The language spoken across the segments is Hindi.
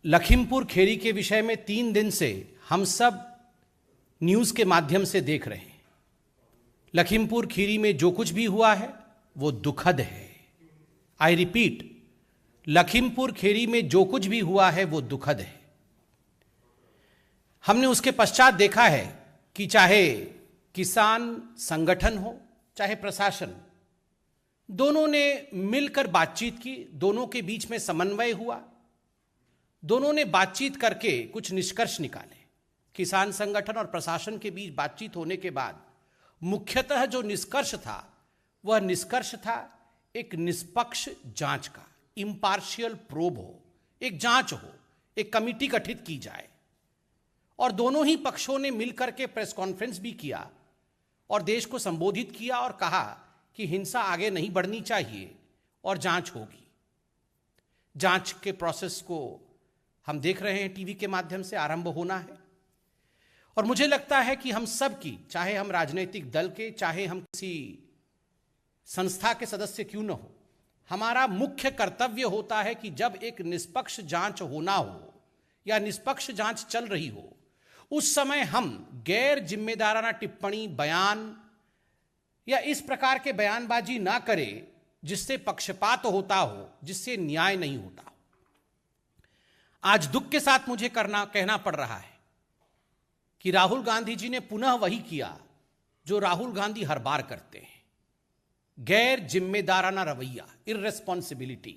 लखीमपुर खेरी के विषय में 3 दिन से हम सब न्यूज़ के माध्यम से देख रहे हैं। लखीमपुर खीरी में जो कुछ भी हुआ है वो दुखद है। आई रिपीट, लखीमपुर खेरी में जो कुछ भी हुआ है वो दुखद है। हमने उसके पश्चात देखा है कि चाहे किसान संगठन हो चाहे प्रशासन, दोनों ने मिलकर बातचीत की, दोनों के बीच में समन्वय हुआ, दोनों ने बातचीत करके कुछ निष्कर्ष निकाले। किसान संगठन और प्रशासन के बीच बातचीत होने के बाद मुख्यतः जो निष्कर्ष था वह निष्कर्ष था एक निष्पक्ष जांच का, इम्पार्शियल प्रोब हो, एक जांच हो, एक कमिटी गठित की जाए। और दोनों ही पक्षों ने मिलकर के प्रेस कॉन्फ्रेंस भी किया और देश को संबोधित किया और कहा कि हिंसा आगे नहीं बढ़नी चाहिए और जांच होगी। जांच के प्रोसेस को हम देख रहे हैं, टीवी के माध्यम से आरंभ होना है। और मुझे लगता है कि हम सब की, चाहे हम राजनीतिक दल के, चाहे हम किसी संस्था के सदस्य क्यों न हो, हमारा मुख्य कर्तव्य होता है कि जब एक निष्पक्ष जांच होना हो या निष्पक्ष जांच चल रही हो, उस समय हम गैर जिम्मेदाराना टिप्पणी, बयान या इस प्रकार के बयानबाजी ना करें जिससे पक्षपात होता हो, जिससे न्याय नहीं होता हो। आज दुख के साथ मुझे कहना पड़ रहा है कि राहुल गांधी जी ने पुनः वही किया जो राहुल गांधी हर बार करते हैं, गैर जिम्मेदाराना रवैया, irresponsibility.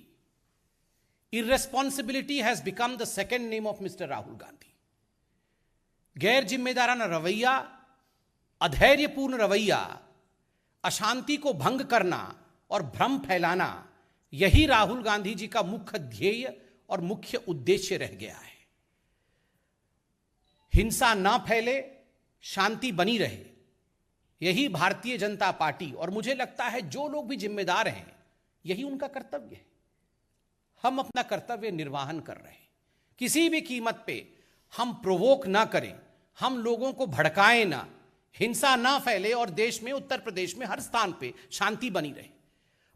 Irresponsibility has become the second name of mister Rahul Gandhi. गैर जिम्मेदाराना रवैया, अधैर्यपूर्ण रवैया, अशांति को भंग करना और भ्रम फैलाना, यही राहुल गांधी जी का मुख्य ध्येय और मुख्य उद्देश्य रह गया है। हिंसा ना फैले, शांति बनी रहे, यही भारतीय जनता पार्टी और मुझे लगता है जो लोग भी जिम्मेदार हैं, यही उनका कर्तव्य है। हम अपना कर्तव्य निर्वाहन कर रहे हैं। किसी भी कीमत पे हम प्रोवोक ना करें, हम लोगों को भड़काएं ना, हिंसा ना फैले और देश में, उत्तर प्रदेश में हर स्थान पे शांति बनी रहे।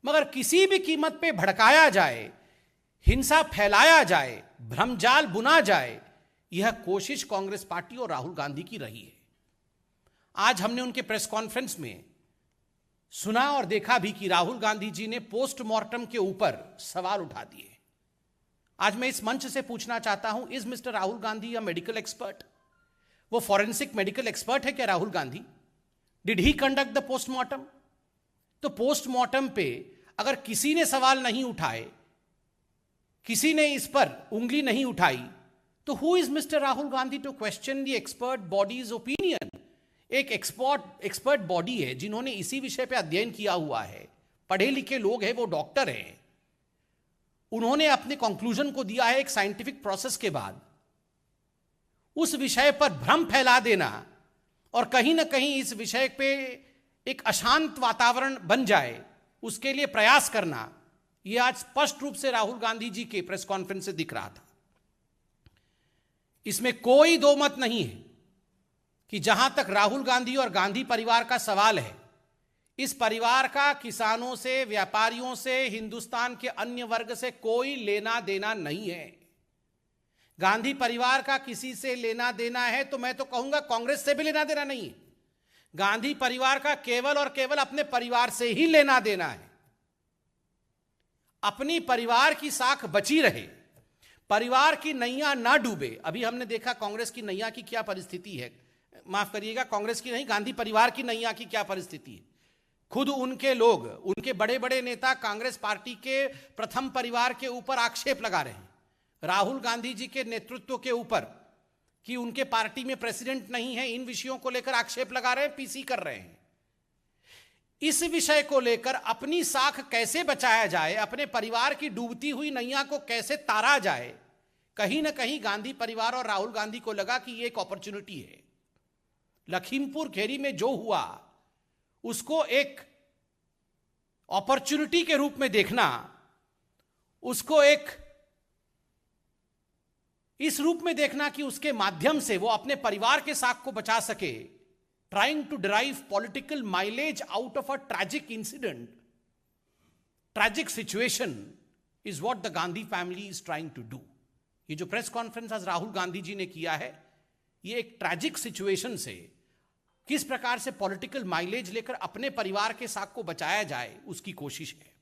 मगर किसी भी कीमत पे भड़काया जाए, हिंसा फैलाया जाए, भ्रमजाल बुना जाए, यह कोशिश कांग्रेस पार्टी और राहुल गांधी की रही है। आज हमने उनके प्रेस कॉन्फ्रेंस में सुना और देखा भी कि राहुल गांधी जी ने पोस्टमार्टम के ऊपर सवाल उठा दिए। आज मैं इस मंच से पूछना चाहता हूं, is mister Rahul Gandhi a medical expert? वो फॉरेंसिक मेडिकल एक्सपर्ट है क्या Rahul Gandhi? Did he conduct the postmortem? तो पोस्टमार्टम पे अगर किसी ने सवाल नहीं उठाए, किसी ने इस पर उंगली नहीं उठाई, तो who is mister Rahul Gandhi to question the expert bodies opinion? एक एक्सपर्ट बॉडी है जिन्होंने इसी विषय पे अध्ययन किया हुआ है, पढ़े लिखे लोग हैं, वो डॉक्टर हैं। उन्होंने अपने कंक्लूजन को दिया है एक साइंटिफिक प्रोसेस के बाद। उस विषय पर भ्रम फैला देना और कहीं ना कहीं इस विषय पे एक अशांत वातावरण बन जाए, उसके लिए प्रयास करना, यह आज स्पष्ट रूप से राहुल गांधी जी के प्रेस कॉन्फ्रेंस से दिख रहा था। इसमें कोई दो मत नहीं है कि जहां तक राहुल गांधी और गांधी परिवार का सवाल है, इस परिवार का किसानों से, व्यापारियों से, हिंदुस्तान के अन्य वर्ग से कोई लेना देना नहीं है। गांधी परिवार का किसी से लेना देना है तो मैं तो कहूंगा कांग्रेस से भी लेना देना नहीं है। गांधी परिवार का केवल और केवल अपने परिवार से ही लेना देना है। अपनी परिवार की साख बची रहे, परिवार की नैया ना डूबे। अभी हमने देखा कांग्रेस की नैया की क्या परिस्थिति है, माफ करिएगा, कांग्रेस की नहीं, गांधी परिवार की नैया की क्या परिस्थिति है। खुद उनके लोग, उनके बड़े बड़े नेता कांग्रेस पार्टी के प्रथम परिवार के ऊपर आक्षेप लगा रहे हैं, राहुल गांधी जी के नेतृत्व के ऊपर, कि उनके पार्टी में प्रेसिडेंट नहीं है। इन विषयों को लेकर आक्षेप लगा रहे हैं, पीसी कर रहे हैं। इस विषय को लेकर अपनी साख कैसे बचाया जाए, अपने परिवार की डूबती हुई नैया को कैसे तारा जाए, कहीं ना कहीं गांधी परिवार और राहुल गांधी को लगा कि यह एक अपॉर्चुनिटी है। लखीमपुर खेरी में जो हुआ उसको एक अपॉर्चुनिटी के रूप में देखना, उसको एक इस रूप में देखना कि उसके माध्यम से वो अपने परिवार के साख को बचा सके, trying to derive political mileage out of a tragic incident, tragic situation is what the Gandhi family is trying to do. ये जो प्रेस कॉन्फ्रेंस आज राहुल गांधी जी ने किया है, ये एक ट्रैजिक सिचुएशन से किस प्रकार से पॉलिटिकल माइलेज लेकर अपने परिवार के साथ को बचाया जाए, उसकी कोशिश है।